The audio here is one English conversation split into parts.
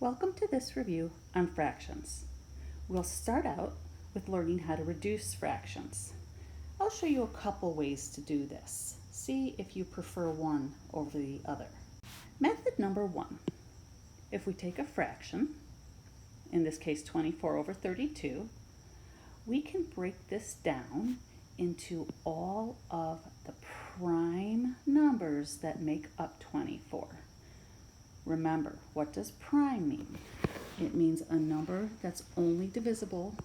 Welcome to this review on fractions. We'll start out with learning how to reduce fractions. I'll show you a couple ways to do this. See if you prefer one over the other. Method number one. If we take a fraction, in this case 24 over 32, we can break this down into all of the prime numbers that make up 24. Remember, what does prime mean? It means a number that's only divisible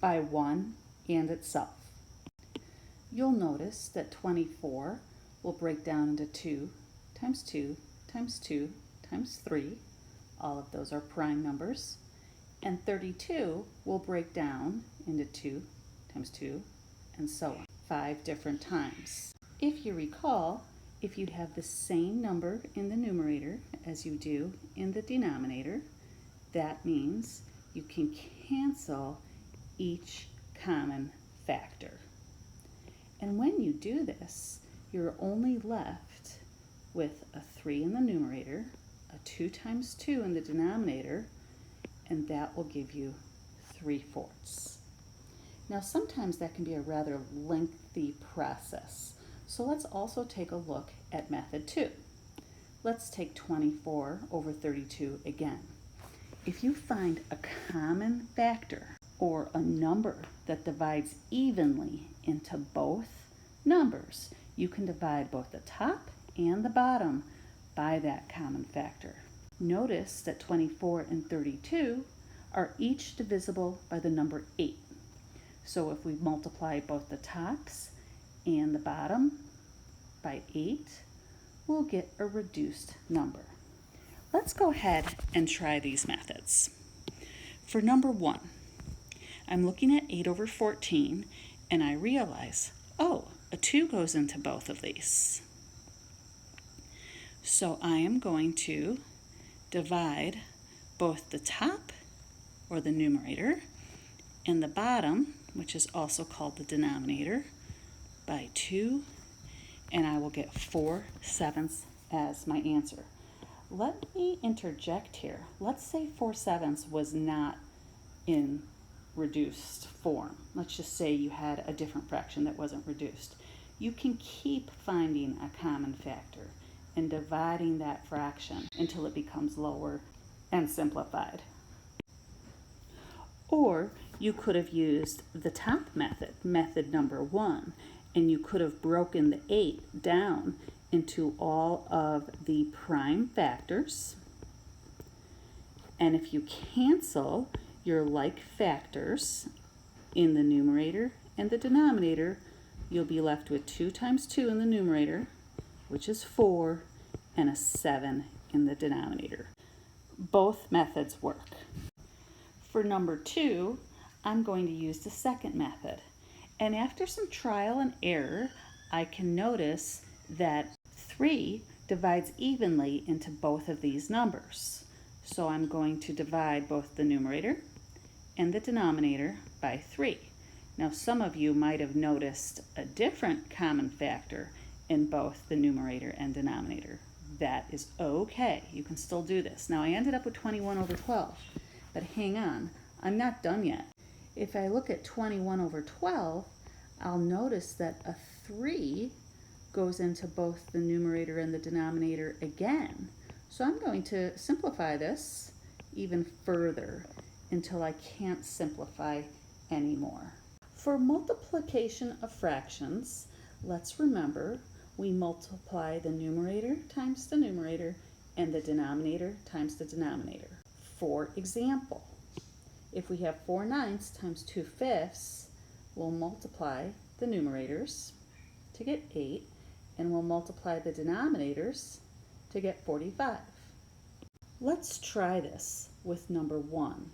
by 1 and itself. You'll notice that 24 will break down into 2 times 2 times 2 times 3. All of those are prime numbers. And 32 will break down into 2 times 2 and so on, 5 different times. If you recall, if you have the same number in the numerator as you do in the denominator, that means you can cancel each common factor. And when you do this, you're only left with a 3 in the numerator, a 2 times 2 in the denominator, and that will give you 3/4. Now sometimes that can be a rather lengthy process. So let's also take a look at method 2. Let's take 24 over 32 again. If you find a common factor or a number that divides evenly into both numbers, you can divide both the top and the bottom by that common factor. Notice that 24 and 32 are each divisible by the number 8. So if we multiply both the tops and the bottom by 8, we'll get a reduced number. Let's go ahead and try these methods. For number 1, I'm looking at 8 over 14 and I realize, oh, a 2 goes into both of these. So I am going to divide both the top, or the numerator, and the bottom, which is also called the denominator, by 2, and I will get 4/7 as my answer. Let me interject here. Let's say 4/7 was not in reduced form. Let's just say you had a different fraction that wasn't reduced. You can keep finding a common factor and dividing that fraction until it becomes lower and simplified. Or you could have used the top method, method number 1, and you could have broken the 8 down into all of the prime factors. And if you cancel your like factors in the numerator and the denominator, you'll be left with 2 times 2 in the numerator, which is 4, and a 7 in the denominator. Both methods work. For number 2, I'm going to use the second method. And after some trial and error, I can notice that 3 divides evenly into both of these numbers. So I'm going to divide both the numerator and the denominator by 3. Now some of you might have noticed a different common factor in both the numerator and denominator. That is okay. You can still do this. Now I ended up with 21 over 12. But hang on, I'm not done yet. If I look at 21 over 12, I'll notice that a 3 goes into both the numerator and the denominator again. So I'm going to simplify this even further until I can't simplify anymore. For multiplication of fractions, let's remember we multiply the numerator times the numerator and the denominator times the denominator. For example, if we have 4/9 times 2/5, we'll multiply the numerators to get 8, and we'll multiply the denominators to get 45. Let's try this with number 1.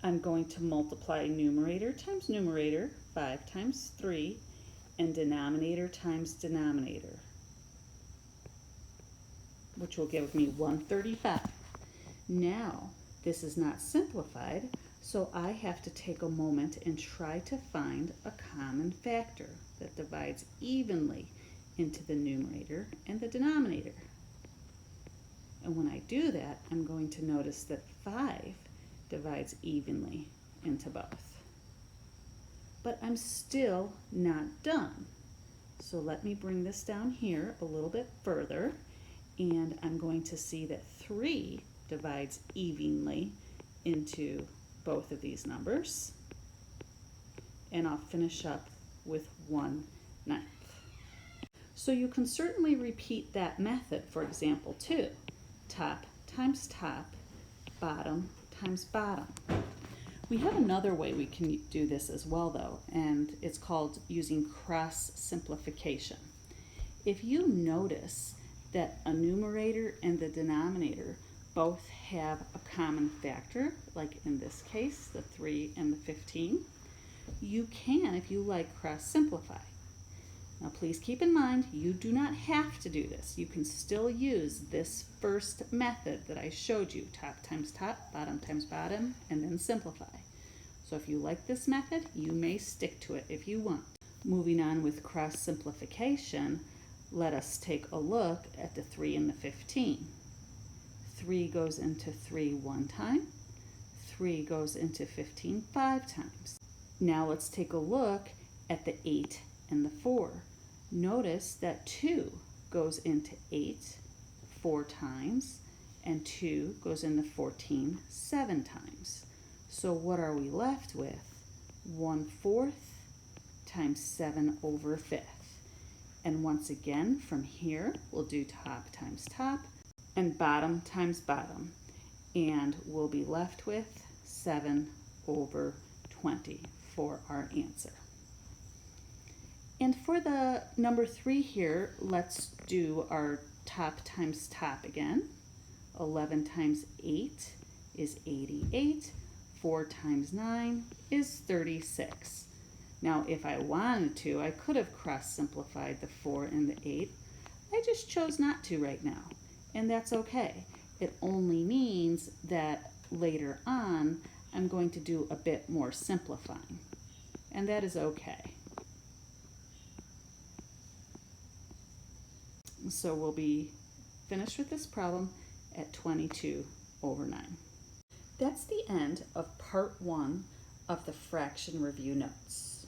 I'm going to multiply numerator times numerator, 5 times 3, and denominator times denominator, which will give me 135. Now, this is not simplified, so I have to take a moment and try to find a common factor that divides evenly into the numerator and the denominator. And when I do that, I'm going to notice that 5 divides evenly into both. But I'm still not done. So let me bring this down here a little bit further, and I'm going to see that 3 divides evenly into both of these numbers. And I'll finish up with 1/9. So you can certainly repeat that method for example 2. Top times top, bottom times bottom. We have another way we can do this as well though, and it's called using cross simplification. If you notice that a numerator and the denominator both have a common factor, like in this case, the 3 and the 15, you can, if you like, cross simplify. Now please keep in mind, you do not have to do this. You can still use this first method that I showed you, top times top, bottom times bottom, and then simplify. So if you like this method, you may stick to it if you want. Moving on with cross simplification, let us take a look at the 3 and the 15. 3 goes into 3 one time. 3 goes into 15 5 times. Now let's take a look at the 8 and the 4. Notice that 2 goes into 8 4 times, and 2 goes into 14 7 times. So what are we left with? 1/4 times 7/5. And once again, from here, we'll do top times top and bottom times bottom. And we'll be left with 7/20 for our answer. And for the number 3 here, let's do our top times top again. 11 times 8 is 88. 4 times 9 is 36. Now, if I wanted to, I could have cross-simplified the 4 and the 8. I just chose not to right now, and that's okay. It only means that later on, I'm going to do a bit more simplifying, and that is okay. So we'll be finished with this problem at 22/9. That's the end of part 1 of the fraction review notes.